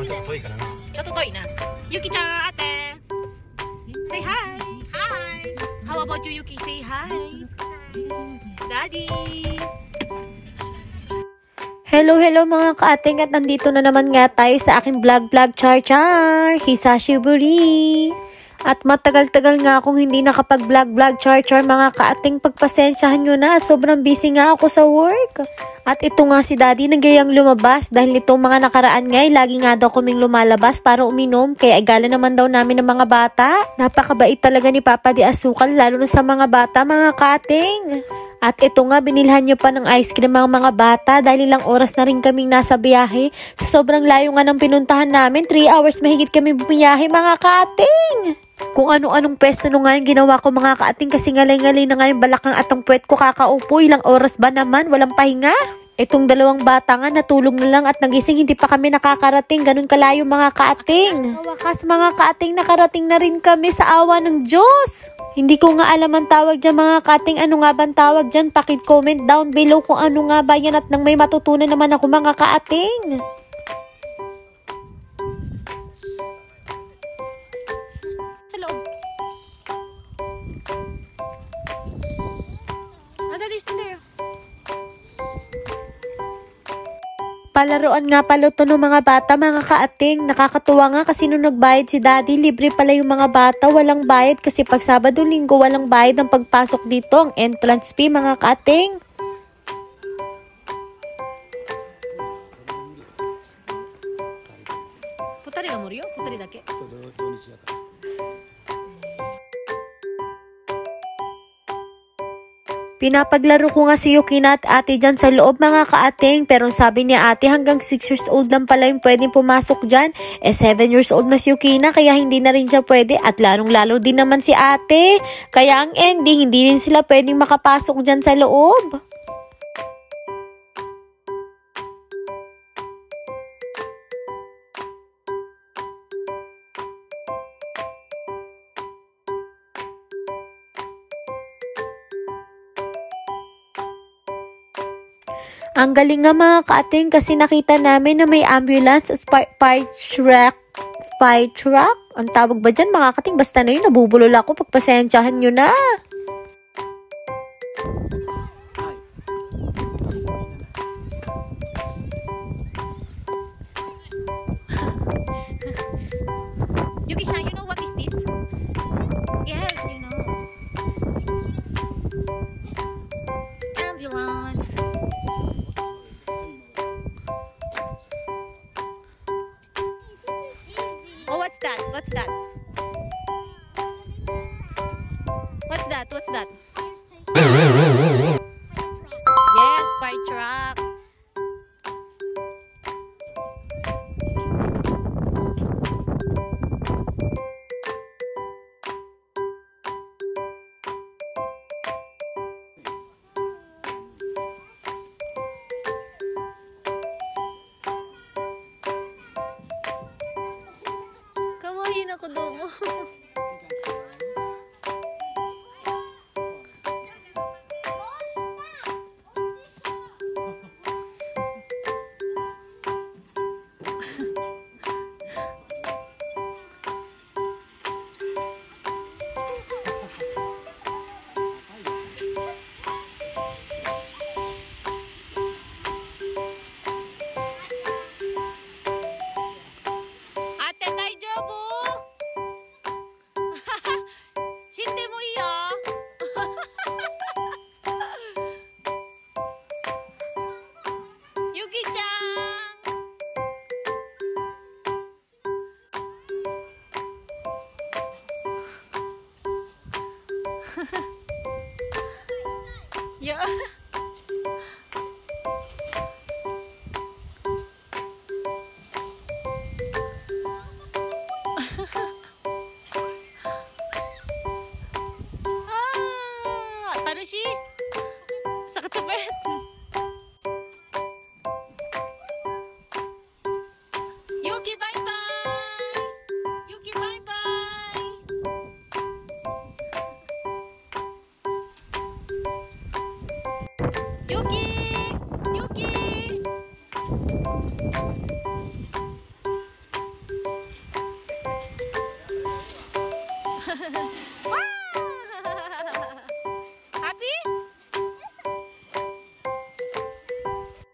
ちょっと遠いからな。ちょっと遠いな。ゆきちゃん、あて。Say hi. Hi. How about you, Yuki? Say hi. Daddy. Hello mga kaating at nandito na naman nga tayo sa aking vlog char Hisashiburi. At matagal-tagal nga akong hindi nakapag-vlog char mga kaating, pagpasensyahan nyo na, sobrang busy nga ako sa work. At ito nga si Daddy nagayang lumabas dahil nitong mga nakaraan nga lagi nga daw kaming lumalabas para uminom, kaya igala naman daw namin ng mga bata. Napakabait talaga ni Papa Di Asukal, lalo na sa mga bata mga kaating. At ito nga, binilhan nyo pa ng ice cream mga bata dahil ilang oras na rin kaming nasa biyahe. Sa sobrang layo nga ng pinuntahan namin, 3 hours mahigit kami bumiyahe mga kaating. Kung ano-anong pwesto nung nga yung ginawa ko mga kaating, kasi ngalay-ngalay na nga yung balakang atong puwet ko kakaupo. Ilang oras ba naman, walang pahinga. Itong dalawang bata nga natulog na lang at nagising, hindi pa kami nakakarating, ganun kalayo mga kaating. Sa wakas mga kaating, nakarating na rin kami sa awa ng Diyos. Hindi ko nga alam ang tawag dyan mga kaating, ano nga ba ang tawag dyan? Pakid-comment down below kung ano nga ba yan at nang may matutunan naman ako mga kaating. Sa loob. Daddy's in there. Palaruan nga pala ito ng mga bata mga kaating. Nakakatuwa nga kasi nung nagbayad si Daddy, libre pala yung mga bata, walang bayad kasi pag Sabado Linggo walang bayad ang pagpasok dito, ang entrance fee mga kaating. Futari ga moru yo? Futari dake? Pinapaglaro ko nga si Yukina at ate dyan sa loob mga kaating, pero sabi ni ate hanggang 6 years old lang pala yung pwedeng pumasok dyan. 7 years old na si Yukina kaya hindi na rin siya pwede, at lalong-lalo din naman si ate. Kaya ang ending, hindi rin sila pwedeng makapasok dyan sa loob. Ang galing nga mga kaating kasi nakita namin na may ambulance as fire truck. Ang tawag ba dyan mga kaating? Basta na yun, nabubulol ako, pagpasensyahan nyo na. Yuki-chan, you know what is this? Yes, you know. Ambulance. Oh, what's that? What's that? What's that? What's that? Yes, fire truck. Kawaii na ko domo. Ate, daijoubu? Shinde mo iyo. Yuki-chan. Yeah. Tarushi? Sakit sa pet. Yuki, bye-bye! Yuki, bye-bye! Yuki! Yuki! Happy?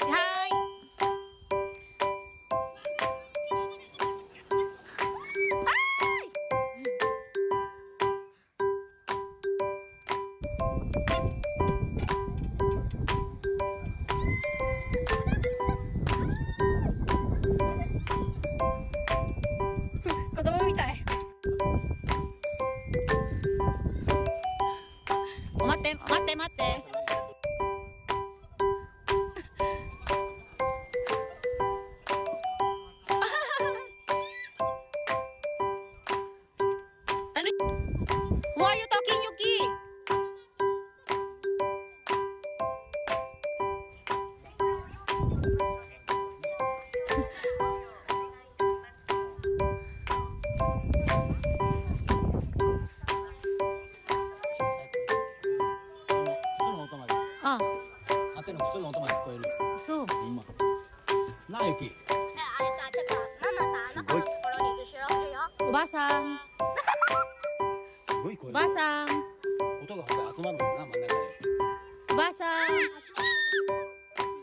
Hi. Ay! Kodomo mitai. 待って待って待って。Why are you talking, Yuki? Ah, 当ての靴の音まで聞こえる。そう。ほんま。なあゆき。あれさ、ちょっとママさ、あの子のところに後ろいるよ。おばさん、すごい声。おばさん、音が集まるもんな、真ん中で。おばさん。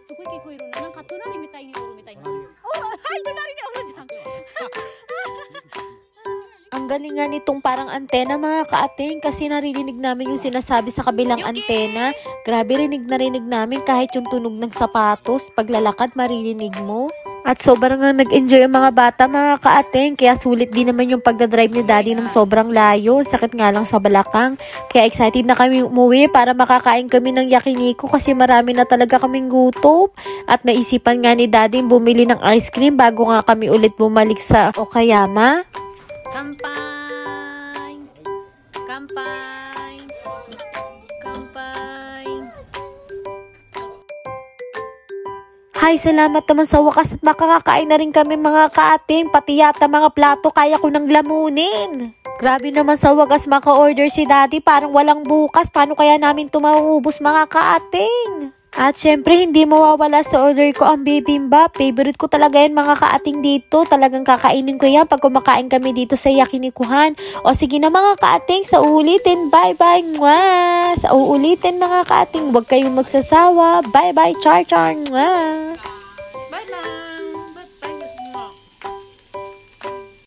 すごい聞こえるな。なんか隣みたいにおるみたいな。隣はい、隣におるじゃん。 Ang galing nga nitong parang antena mga kaating kasi naririnig namin yung sinasabi sa kabilang antena. Grabe rinig namin kahit yung tunog ng sapatos. Paglalakad maririnig mo. At sobrang nga nag-enjoy ang mga bata mga kaating. Kaya sulit din naman yung pagdadrive ni daddy ng sobrang layo. Sakit nga lang sa balakang. Kaya excited na kami umuwi para makakain kami ng yakiniku kasi marami na talaga kaming gutom. At naisipan nga ni daddy bumili ng ice cream bago nga kami ulit bumalik sa Okayama. 乾杯乾杯乾杯 Hay, salamat naman sa wakas at makakakain na rin kami mga kaating. Pati yata mga plato kaya ko nang lamunin. Grabe naman sa wakas maka-order si daddy. Parang walang bukas. Paano kaya namin tumauubos mga kaating? At syempre, hindi mawawala sa order ko ang bibimbap. Favorite ko talaga yan mga kaating dito. Talagang kakainin ko yan pag kumakain kami dito sa yakinikuhan. O sige na mga kaating, sa uulitin. Bye-bye. Mwah! Sa uulitin mga kaating, huwag kayong magsasawa. Bye-bye. Char-char. Mwah!